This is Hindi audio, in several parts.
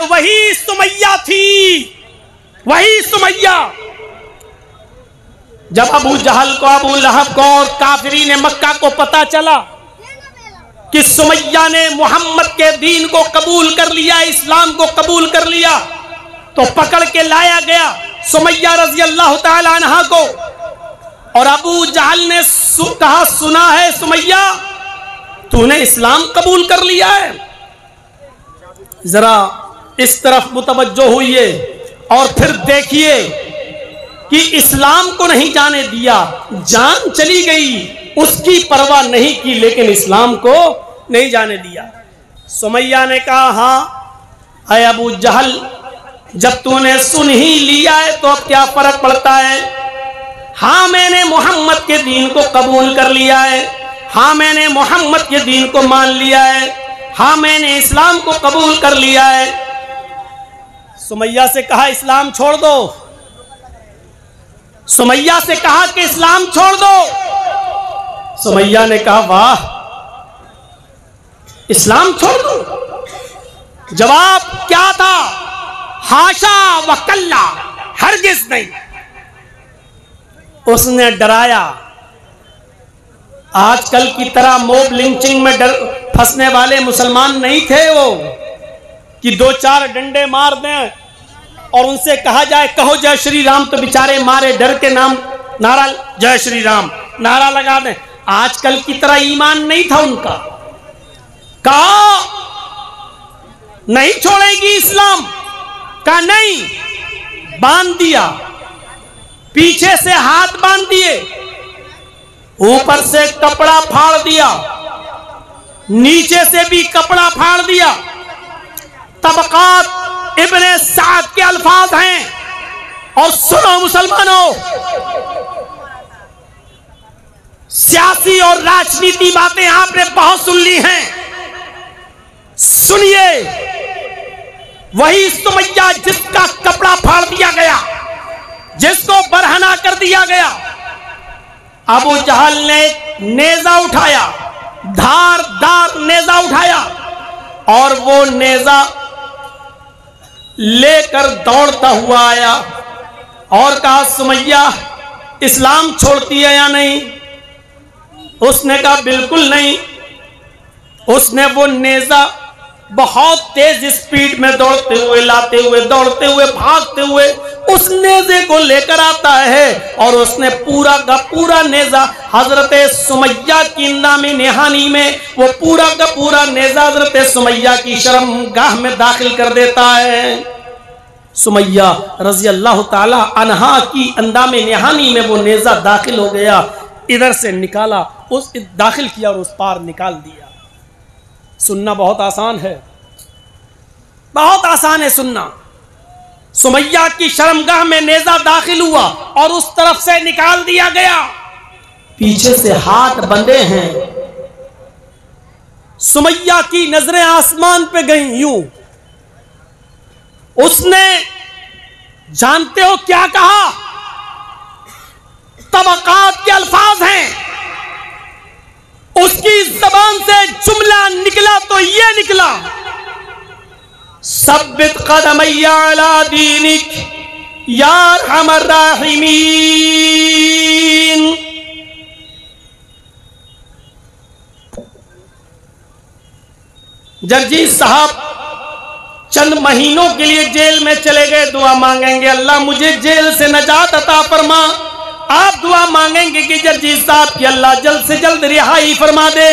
वही सुमैया थी, वही सुमैया। जब अबू जहल को, अबू लहब को और काफिरीन मक्का को पता चला कि सुमैया ने मोहम्मद के दीन को कबूल कर लिया, इस्लाम को कबूल कर लिया, तो पकड़ के लाया गया सुमैया रजी अल्लाह ताला अन्हा को। और अबू जहल ने कहा, सुना है सुमैया तूने इस्लाम कबूल कर लिया है, जरा इस तरफ मुतवज्जो हुइए और फिर देखिए कि इस्लाम को नहीं जाने दिया, जान चली गई उसकी परवाह नहीं की, लेकिन इस्लाम को नहीं जाने दिया। सुमैया ने कहा, हाँ अय अबू जहल, जब तूने सुन ही लिया है तो अब क्या फर्क पड़ता है। हाँ मैंने मोहम्मद के दीन को कबूल कर लिया है, हाँ मैंने मोहम्मद के दीन को मान लिया है, हाँ मैंने इस्लाम को कबूल कर लिया है। सुमैया से कहा इस्लाम छोड़ दो, सुमैया से कहा कि इस्लाम छोड़ दो। सुमैया ने कहा वाह, इस्लाम छोड़ दो। जवाब क्या था, हाशा व कल्ला, हरगिज नहीं। उसने डराया। आजकल की तरह मोब लिंचिंग में फंसने वाले मुसलमान नहीं थे वो, कि दो चार डंडे मार दें और उनसे कहा जाए कहो जय श्री राम, तो बेचारे मारे डर के नाम नारा जय श्री राम नारा लगा दें। आजकल की तरह ईमान नहीं था उनका। कहा नहीं छोड़ेगी इस्लाम, कहा नहीं, बांध दिया, पीछे से हाथ बांध दिए, ऊपर से कपड़ा फाड़ दिया, नीचे से भी कपड़ा फाड़ दिया। तबकात इब्ने साद के अल्फाज हैं। और सुनो मुसलमानों, सियासी और राजनीति बातें आपने बहुत सुन ली हैं, सुनिए। वही सुमैया जिसका कपड़ा फाड़ दिया गया, जिसको बरहना कर दिया गया, अबू जहल ने नेजा उठाया, धारदार नेजा उठाया और वो नेजा लेकर दौड़ता हुआ आया और कहा सुमैया इस्लाम छोड़ती है या नहीं। उसने कहा बिल्कुल नहीं। उसने वो नेजा बहुत तेज स्पीड में दौड़ते हुए, लाते हुए, दौड़ते हुए, भागते हुए उस नेजे को लेकर आता है और उसने पूरा का पूरा नेजा हजरत सुमैया की नामी निहानी में, वो पूरा का पूरा नेजा हजरत सुमैया की शर्मगाह में दाखिल कर देता है। सुमैया रजी अल्लाह ताला अन्हा की अंदामे निहानी में वो नेजा दाखिल हो गया। इधर से निकाला, उस दाखिल किया और उस पार निकाल दिया। सुनना बहुत आसान है, बहुत आसान है सुनना। सुमैया की शर्मगाह में नेजा दाखिल हुआ और उस तरफ से निकाल दिया गया। पीछे से हाथ बंधे हैं। सुमैया की नजरें आसमान पे गई यूं। उसने जानते हो क्या कहा? तबकात के अल्फाज हैं। उसकी जबान से जुमला निकला तो ये निकला, सब्बित कदमैया अला दीनिक या अरहमर राहिमीन। जगजीत साहब चंद महीनों के लिए जेल में चले गए, दुआ मांगेंगे अल्लाह मुझे जेल से नजात अता फरमा। आप दुआ मांगेंगे कि जगजीत साहब की अल्लाह जल्द से जल्द रिहाई फरमा दे।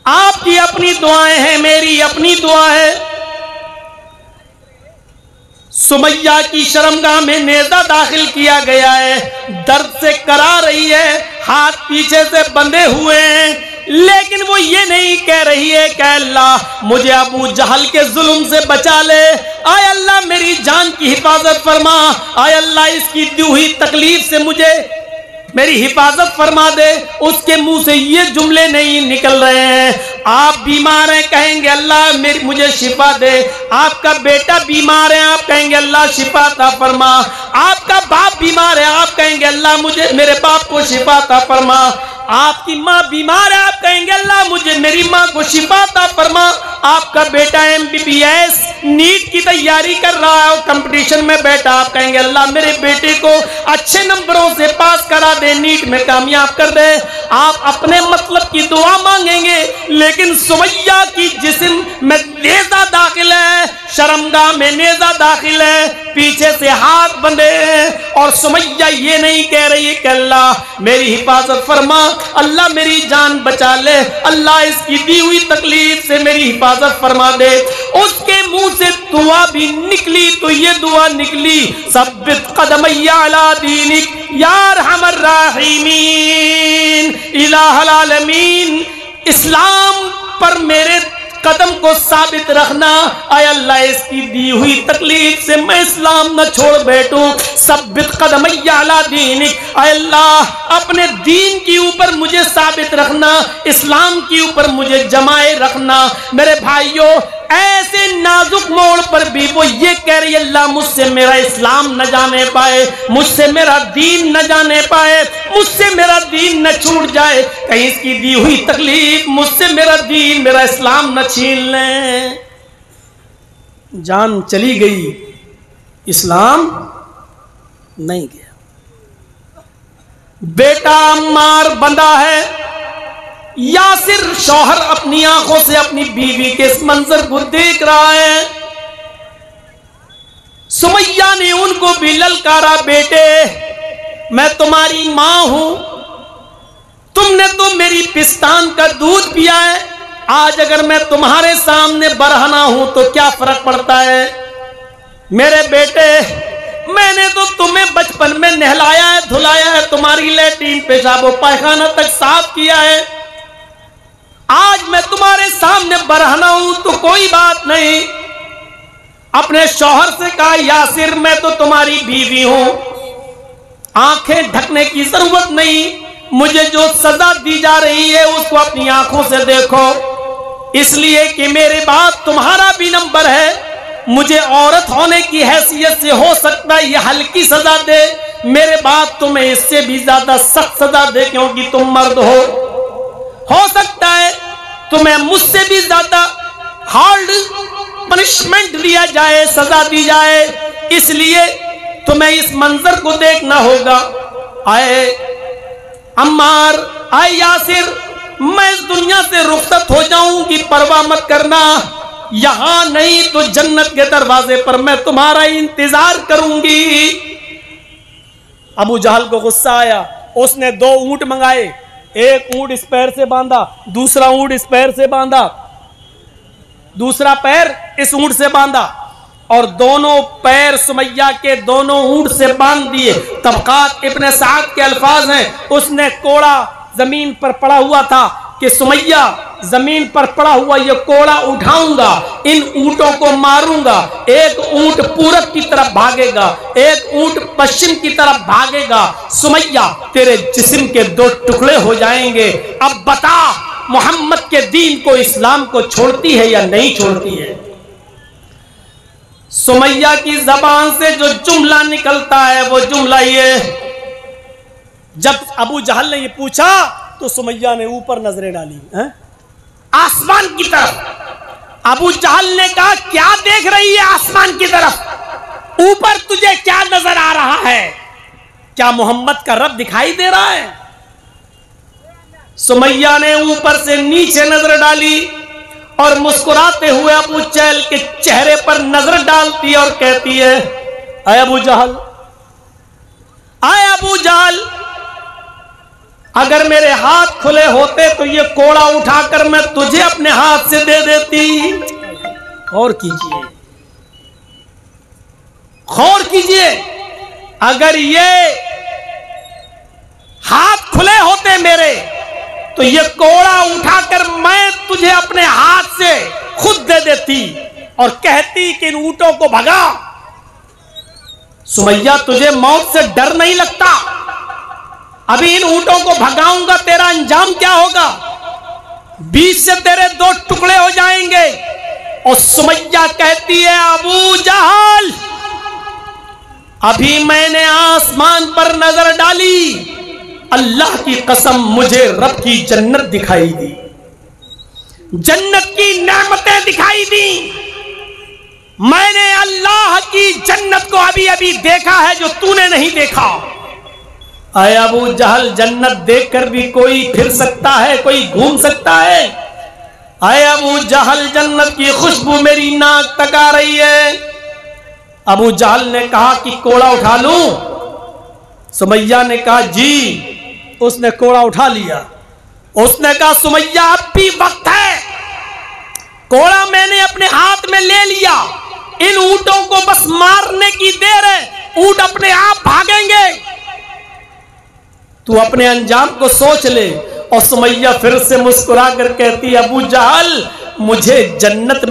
आपकी अपनी दुआएं हैं, मेरी अपनी दुआ है। सुमैया की शर्मगाह में नेजा दाखिल किया गया है, दर्द से करा रही है, हाथ पीछे से बंधे हुए हैं, लेकिन वो ये नहीं कह रही है कि अल्लाह मुझे अबू जहल के जुल्म से बचा ले, आय अल्लाह मेरी जान की हिफाजत फरमा, आय अल्लाह इसकी दी हुई तकलीफ से मुझे मेरी हिफाजत फरमा दे। उसके मुंह से ये जुमले नहीं निकल रहे हैं। आप बीमार हैं, कहेंगे अल्लाह मुझे शिफा दे। आपका बेटा बीमार है, आप कहेंगे अल्लाह शिफा अता फरमा। आपका बाप बीमार है, आप कहेंगे अल्लाह मुझे मेरे बाप को शिफा अता फरमा। आपकी माँ बीमार है, आप कहेंगे अल्लाह मुझे मेरी माँ को शिफा अता फरमा। आपका बेटा MBBS नीट की तैयारी कर रहा है और कंपटीशन में बैठा, आप कहेंगे अल्लाह मेरे बेटे को अच्छे नंबरों से पास करा दे, नीट में कामयाब कर दे। आप अपने मतलब की दुआ मांगेंगे, लेकिन सुमैया की जिस्म में नेज़ा दाखिल है, शर्मगाह में नेज़ा दाखिल है, पीछे से हाथ बंधे हैं और सुमैया ये नहीं कह रही है कि अल्लाह मेरी हिफाजत फरमा, अल्लाह मेरी जान बचा ले, अल्लाह इसकी दी हुई तकलीफ से मेरी हिफाजत फरमा दे। उसके मुंह से दुआ भी निकली तो ये दुआ निकली, सब्बित कदमैया अला दीनिक या रहमर राहिमीन इलाहुल आलमीन। इस्लाम पर मेरे कदम को साबित रखना, आय अल्लाह इसकी दी हुई तकलीफ से मैं इस्लाम न छोड़ बैठूं। सब्बित कदमैया अला दीनिक, आय अल्लाह अपने दीन के ऊपर मुझे साबित रखना, इस्लाम के ऊपर मुझे जमाए रखना। मेरे भाइयों, ऐसे नाजुक मोड़ पर भी वो ये कह रही है अल्लाह मुझसे मेरा इस्लाम न जाने पाए, मुझसे मेरा दीन न जाने पाए, मुझसे मेरा दीन न छूट जाए, कहीं इसकी दी हुई तकलीफ मुझसे मेरा दीन मेरा इस्लाम न छीन ले। जान चली गई, इस्लाम नहीं गया। बेटा अम्मार बंधा है, यासिर शौहर अपनी आंखों से अपनी बीवी के इस मंजर को देख रहा है। सुमैया ने उनको भी ललकारा, बेटे मैं तुम्हारी मां हूं, तुमने तो मेरी पिस्तान का दूध पिया है, आज अगर मैं तुम्हारे सामने बरहना हूं तो क्या फर्क पड़ता है। मेरे बेटे मैंने तो तुम्हें बचपन में नहलाया है, धुलाया है, तुम्हारी लैट्रीन पेशाब और पायखाना तक साफ किया है, आज मैं तुम्हारे सामने बरहना हूं तो कोई बात नहीं। अपने शौहर से कहा, यासिर मैं तो तुम्हारी बीवी हूं, आंखें ढकने की जरूरत नहीं, मुझे जो सजा दी जा रही है उसको अपनी आंखों से देखो, इसलिए कि मेरे बाद तुम्हारा भी नंबर है, मुझे औरत होने की हैसियत से हो सकता है ये हल्की सजा दे, मेरे बाद तुम्हें इससे भी ज्यादा सख्त सजा दे, क्योंकि तुम मर्द हो सकता है तुम्हें मुझसे भी ज्यादा हार्ड पनिशमेंट दिया जाए, सजा दी जाए, इसलिए तुम्हें इस मंजर को देखना होगा। आए अम्मार, आए यासिर, मैं इस दुनिया से रुखसत हो जाऊंगी, परवाह मत करना, यहां नहीं तो जन्नत के दरवाजे पर मैं तुम्हारा इंतजार करूंगी। अबू जहल को गुस्सा आया, उसने 2 ऊंट मंगाए, एक ऊंट इस पैर से बांधा, दूसरा ऊंट इस पैर से बांधा, दूसरा पैर इस ऊंट से बांधा और दोनों पैर सुमैया के दोनों ऊंट से बांध दिए। तबकात इब्ने साद के अल्फाज हैं, उसने कोड़ा जमीन पर पड़ा हुआ था कि सुमैया जमीन पर पड़ा हुआ ये कोड़ा उठाऊंगा, इन ऊंटों को मारूंगा, एक ऊंट पूरब की तरफ भागेगा, एक ऊंट पश्चिम की तरफ भागेगा, सुमैया तेरे जिस्म के 2 टुकड़े हो जाएंगे। अब बता मोहम्मद के दीन को, इस्लाम को छोड़ती है या नहीं छोड़ती है। सुमैया की जबान से जो जुमला निकलता है वो जुमला ये, जब अबू जहल ने ये पूछा तो सुमैया ने ऊपर नजरें डाली है? आसमान की तरफ। अबू जहल ने कहा क्या देख रही है आसमान की तरफ, ऊपर तुझे क्या नजर आ रहा है, क्या मोहम्मद का रब दिखाई दे रहा है। सुमैया ने ऊपर से नीचे नजर डाली और मुस्कुराते हुए अबू जहल के चेहरे पर नजर डालती है और कहती है, आए अबू जहल, आए अबू जहल, अगर मेरे हाथ खुले होते तो ये कोड़ा उठाकर मैं तुझे अपने हाथ से दे देती। गौर कीजिए, गौर कीजिए, अगर ये हाथ खुले होते मेरे तो ये कोड़ा उठाकर मैं तुझे अपने हाथ से खुद दे देती और कहती कि इन ऊंटों को भगा। सुमैया तुझे मौत से डर नहीं लगता, अभी इन ऊंटों को भगाऊंगा तेरा अंजाम क्या होगा। बीच से तेरे दो टुकड़े हो जाएंगे। और सुमैया कहती है अबू जहल, अभी मैंने आसमान पर नजर डाली, अल्लाह की कसम मुझे रब की जन्नत दिखाई दी, जन्नत की नेमतें दिखाई दी। मैंने अल्लाह की जन्नत को अभी अभी देखा है जो तूने नहीं देखा। अरे अबू जहल, जन्नत देखकर भी कोई फिर सकता है, कोई घूम सकता है? अरे अबू जहल, जन्नत की खुशबू मेरी नाक तक आ रही है। अबू जहल ने कहा कि कोड़ा उठा लूं? सुमैया ने कहा जी। उसने कोड़ा उठा लिया। उसने कहा सुमैया अब भी वक्त है, कोड़ा मैंने अपने हाथ में ले लिया, इन ऊंटों को बस मारने की देर है, ऊंट अपने आप भागेंगे, तू अपने अंजाम को सोच ले। और सुमैया फिर से मुस्कुरा कर कहती अबू जहल, मुझे जन्नत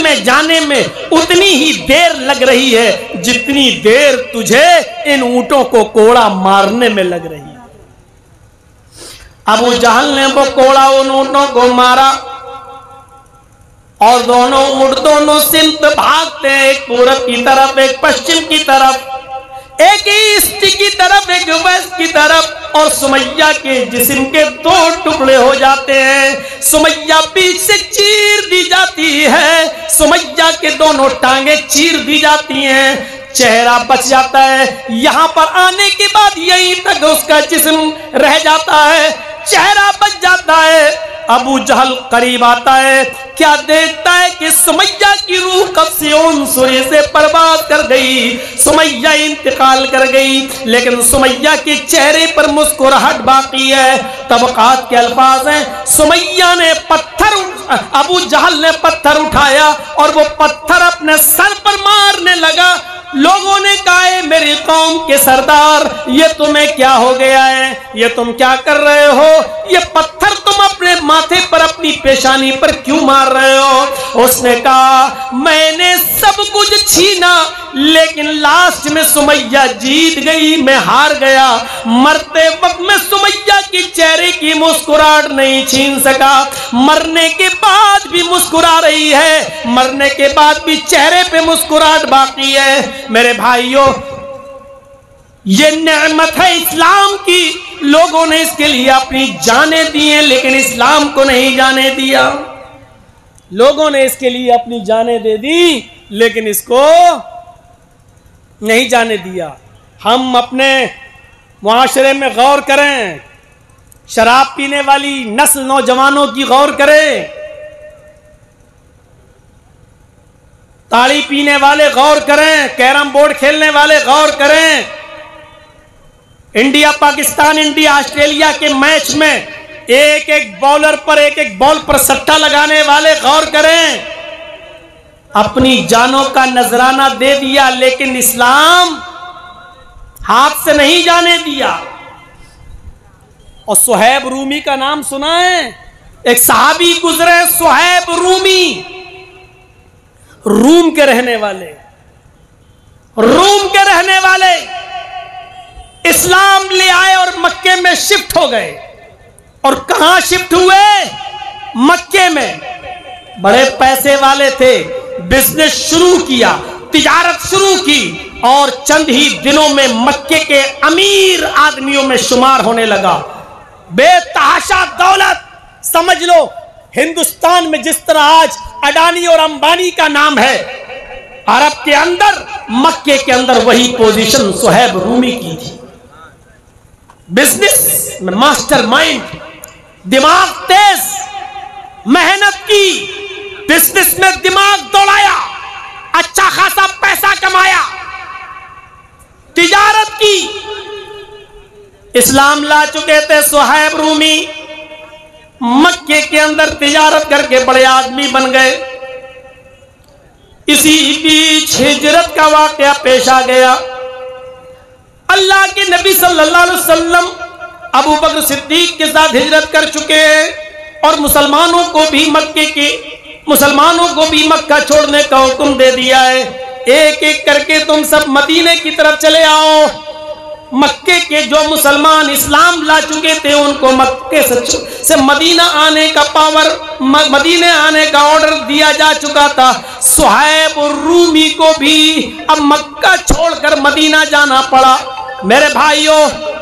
में जाने में उतनी ही देर लग रही है जितनी देर तुझे इन ऊंटों को कोड़ा मारने में लग रही है। अबू जहल ने वो कोड़ा उन ऊंटों को मारा और दोनों ऊंट दोनों सिमत भागते, एक पूरब की तरफ एक पश्चिम की तरफ, एक ईस्ट की तरफ एक वेस्ट की तरफ। और सुमैया के जिस्म के दो टुकड़े हो जाते हैं, सुमैया बीच से चीर दी जाती है, सुमैया के दोनों टांगे चीर दी जाती हैं, चेहरा बच जाता है। यहां पर आने के बाद यहीं तक उसका जिस्म रह जाता है, चेहरा बच जाता है। अबू जहल करीब आता है, क्या देखता है कि सुमैया की रूह कब से उन सूर्य से बर्बाद कर गई, सुमैया इंतकाल कर गई, लेकिन सुमैया के चेहरे पर मुस्कुराहट बाकी है। तबकात के अल्फाज हैं, सुमैया ने अबू जहल ने पत्थर उठाया और वो पत्थर अपने सर पर मारने लगा। लोगों ने कहा मेरी कौम के सरदार, ये तुम्हें क्या हो गया है, ये तुम क्या कर रहे हो, ये पत्थर तुम अपने माथे पर अपनी पेशानी पर क्यों मार रहे हो? उसने कहा मैंने सब कुछ छीना, लेकिन लास्ट में सुमैया जीत गई, मैं हार गया। मरते वक्त मैं सुमैया के चेहरे की मुस्कुराहट नहीं छीन सका, मरने के बाद भी मुस्कुरा रही है, मरने के बाद भी चेहरे पे मुस्कुराहट बाकी है। मेरे भाइयों, ये नेमत है इस्लाम की, लोगों ने इसके लिए अपनी जानें दी हैं, लेकिन इस्लाम को नहीं जाने दिया। लोगों ने इसके लिए अपनी जानें दे दी, लेकिन इसको नहीं जाने दिया। हम अपने मुआशरे में गौर करें, शराब पीने वाली नस्ल नौजवानों की गौर करें, ताड़ी पीने वाले गौर करें, कैरम बोर्ड खेलने वाले गौर करें, इंडिया पाकिस्तान, इंडिया ऑस्ट्रेलिया के मैच में एक एक बॉलर पर एक एक बॉल पर सट्टा लगाने वाले गौर करें। अपनी जानों का नजराना दे दिया, लेकिन इस्लाम हाथ से नहीं जाने दिया। और सुहैब रूमी का नाम सुना है? एक सहाबी गुजरे, सुहैब रूमी, रूम के रहने वाले इस्लाम ले आए और मक्के में शिफ्ट हो गए। और कहां शिफ्ट हुए? मक्के में। बड़े पैसे वाले थे, बिजनेस शुरू किया, तिजारत शुरू की, और चंद ही दिनों में मक्के के अमीर आदमियों में शुमार होने लगा। बेतहाशा दौलत, समझ लो हिंदुस्तान में जिस तरह आज अडानी और अंबानी का नाम है, अरब के अंदर, मक्के के अंदर वही पोजीशन सुहैब रूमी की थी। बिजनेस में मास्टरमाइंड, दिमाग तेज, मेहनत की, बिजनेस में दिमाग दौड़ाया, अच्छा खासा पैसा कमाया, तिजारत की। इस्लाम ला चुके थे सुहैब रूमी, मक्के के अंदर तिजारत करके बड़े आदमी बन गए। इसी बीच हिजरत का वाकया पेश आ गया। अल्लाह के नबी सल्लल्लाहु अलैहि वसल्लम अबू बकर सिद्दीक के साथ हिजरत कर चुके हैं और मुसलमानों को भी मक्का छोड़ने का हुक्म दे दिया है। एक एक करके तुम सब मदीने की तरफ चले आओ। मक्के के जो मुसलमान इस्लाम ला चुके थे उनको मक्के से मदीना आने का पावर, मदीने आने का ऑर्डर दिया जा चुका था। सुहैब रूमी को भी अब मक्का छोड़कर मदीना जाना पड़ा। मेरे भाइयों,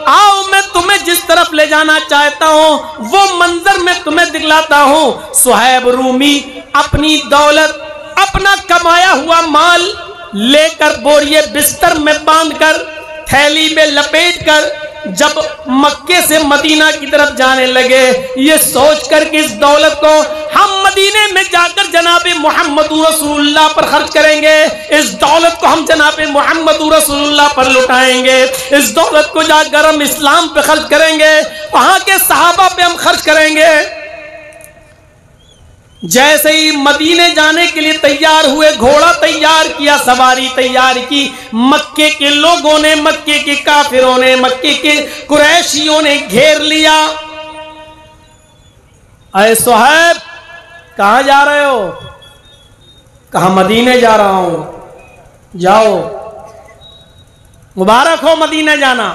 आओ मैं तुम्हें जिस तरफ ले जाना चाहता हूं वो मंजर मैं तुम्हें दिखलाता हूं। सुहैब रूमी अपनी दौलत, अपना कमाया हुआ माल लेकर बोरिए बिस्तर में बांधकर, थैली में लपेटकर जब मक्के से मदीना की तरफ जाने लगे, ये सोचकर कि इस दौलत को हम मदीने में जाकर जनाबे मोहम्मद रसूलुल्लाह पर खर्च करेंगे, इस दौलत को हम जनाबे मोहम्मद रसूलुल्लाह पर लुटाएंगे, इस दौलत को जाकर हम इस्लाम पे खर्च करेंगे, वहां के सहाबा पे हम खर्च करेंगे। जैसे ही मदीने जाने के लिए तैयार हुए, घोड़ा तैयार किया, सवारी तैयार की, मक्के के लोगों ने, मक्के के काफिरों ने, मक्के के कुरैशियों ने घेर लिया। अरे सुहैब, कहां जा रहे हो? कहा मदीने जा रहा हूं। जाओ, मुबारक हो मदीने जाना,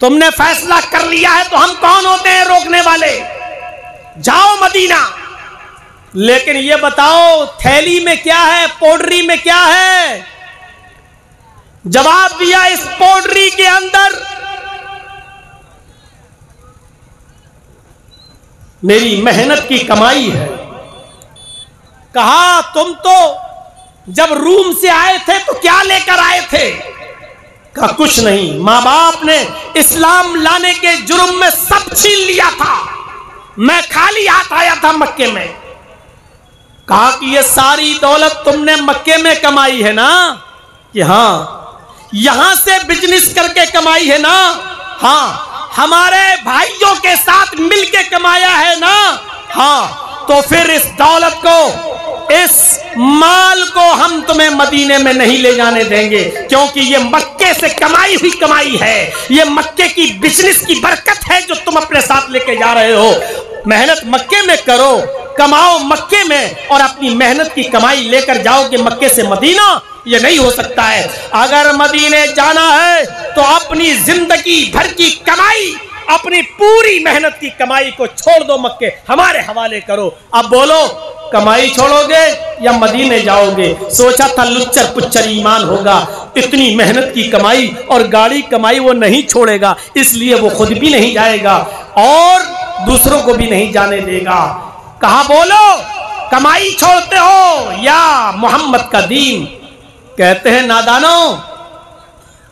तुमने फैसला कर लिया है तो हम कौन होते हैं रोकने वाले? जाओ मदीना। लेकिन ये बताओ थैली में क्या है, पोडरी में क्या है? जवाब दिया, इस पोडरी के अंदर मेरी मेहनत की कमाई है। कहा तुम तो जब रूम से आए थे तो क्या लेकर आए थे? कहा कुछ नहीं, मां बाप ने इस्लाम लाने के जुर्म में सब छीन लिया था, मैं खाली हाथ आया था मक्के में। कहा कि ये सारी दौलत तुमने मक्के में कमाई है ना? कि हाँ। यहां से बिजनेस करके कमाई है ना? हाँ। हमारे भाइयों के साथ मिलके कमाया है ना? हाँ। तो फिर इस दौलत को, इस माल को हम तुम्हें मदीने में नहीं ले जाने देंगे, क्योंकि ये मक्के से कमाई हुई कमाई है, ये मक्के की बिजनेस की बरकत है जो तुम अपने साथ लेके जा रहे हो। मेहनत मक्के में करो, कमाओ मक्के में, और अपनी मेहनत की कमाई लेकर जाओगे मक्के से मदीना, ये नहीं हो सकता है। अगर मदीने जाना है तो अपनी जिंदगी भर की कमाई, अपनी पूरी मेहनत की कमाई को छोड़ दो, मक्के हमारे हवाले करो। अब बोलो, कमाई छोड़ोगे या मदीने जाओगे? सोचा था लुच्चर पुच्चर ईमान होगा, इतनी मेहनत की कमाई और गाड़ी कमाई वो नहीं छोड़ेगा, इसलिए वो खुद भी नहीं जाएगा और दूसरों को भी नहीं जाने देगा। कहा बोलो, कमाई छोड़ते हो या मोहम्मद का दीन? कहते हैं नादानो।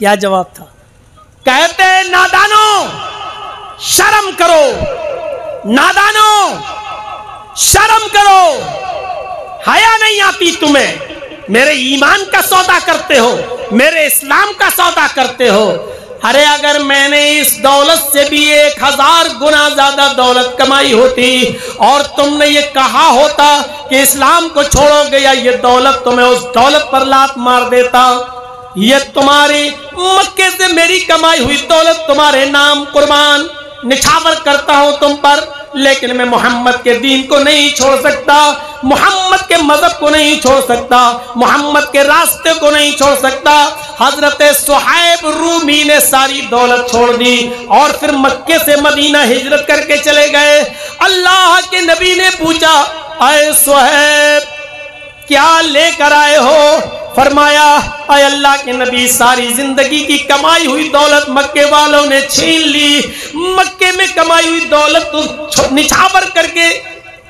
क्या जवाब था? कहते हैं नादानो, शर्म करो, नादानो शर्म करो, हया नहीं आती तुम्हें? मेरे ईमान का सौदा करते हो, मेरे इस्लाम का सौदा करते हो। अरे अगर मैंने इस दौलत से भी 1000 गुना ज्यादा दौलत कमाई होती और तुमने ये कहा होता कि इस्लाम को छोड़ोगे या ये दौलत, तो मैं उस दौलत पर लात मार देता। ये तुम्हारी मक्के से मेरी कमाई हुई दौलत तुम्हारे नाम कुर्बान निछावर करता हूं तुम पर, लेकिन मैं मोहम्मद के दीन को नहीं छोड़ सकता, मोहम्मद के मजहब को नहीं छोड़ सकता, मोहम्मद के रास्ते को नहीं छोड़ सकता। हजरत सुहैब रूमी ने सारी दौलत छोड़ दी और फिर मक्के से मदीना हिजरत करके चले गए। अल्लाह के नबी ने पूछा, अय सुहैब क्या लेकर आए हो? फरमाया, अय अल्लाह के नबी, सारी जिंदगी की कमाई हुई दौलत मक्के वालों ने छीन ली, मक्के में कमाई हुई दौलत तो निछावर करके,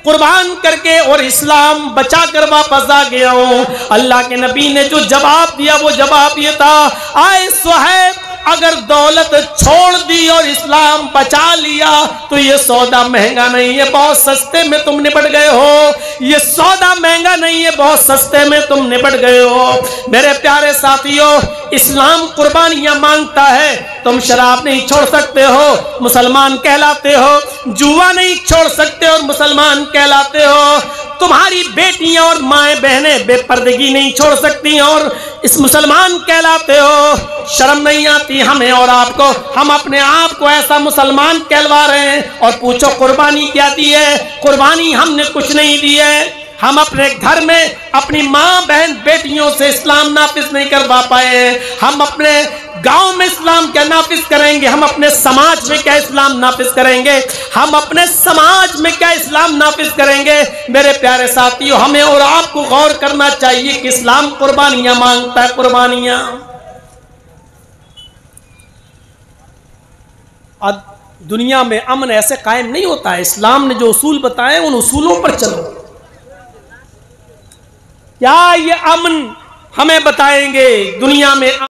कुर्बान करके और इस्लाम बचा कर वापस आ गया हूं। अल्लाह के नबी ने जो जवाब दिया वो जवाब ये था, आए सुहैब अगर दौलत छोड़ दी और इस्लाम बचा लिया तो ये सौदा महंगा नहीं है, बहुत सस्ते में तुम निपट गए हो। ये सौदा महंगा नहीं है, बहुत सस्ते में तुम निपट गए हो। मेरे प्यारे साथियों, इस्लाम कुर्बानियां मांगता है, तुम शराब नहीं छोड़ सकते हो, मुसलमान कहलाते हो, जुआ नहीं छोड़ सकते और मुसलमान कहलाते हो, तुम्हारी बेटियां और माएं बहनें बेपर्दगी नहीं छोड़ सकती और इस मुसलमान कहलाते हो। शर्म नहीं आती हमें और आपको? हम अपने आप को ऐसा मुसलमान कहलवा रहे हैं और पूछो कुर्बानी क्या दी है? कुर्बानी हमने कुछ नहीं दी है। हम अपने घर में अपनी माँ बहन बेटियों से इस्लाम नाफिज नहीं करवा पाए हैं, हम अपने गांव में इस्लाम क्या नाफिज करेंगे, हम अपने समाज में क्या इस्लाम नाफिज करेंगे, हम अपने समाज में क्या इस्लाम नाफिज करेंगे। मेरे प्यारे साथियों, हमें और आपको गौर करना चाहिए कि इस्लाम कुर्बानियां मांगता है, कुर्बानियां। अब दुनिया में अमन ऐसे कायम नहीं होता है। इस्लाम ने जो उसूल बताए उन उसूलों पर चलो। क्या ये अमन हमें बताएंगे दुनिया में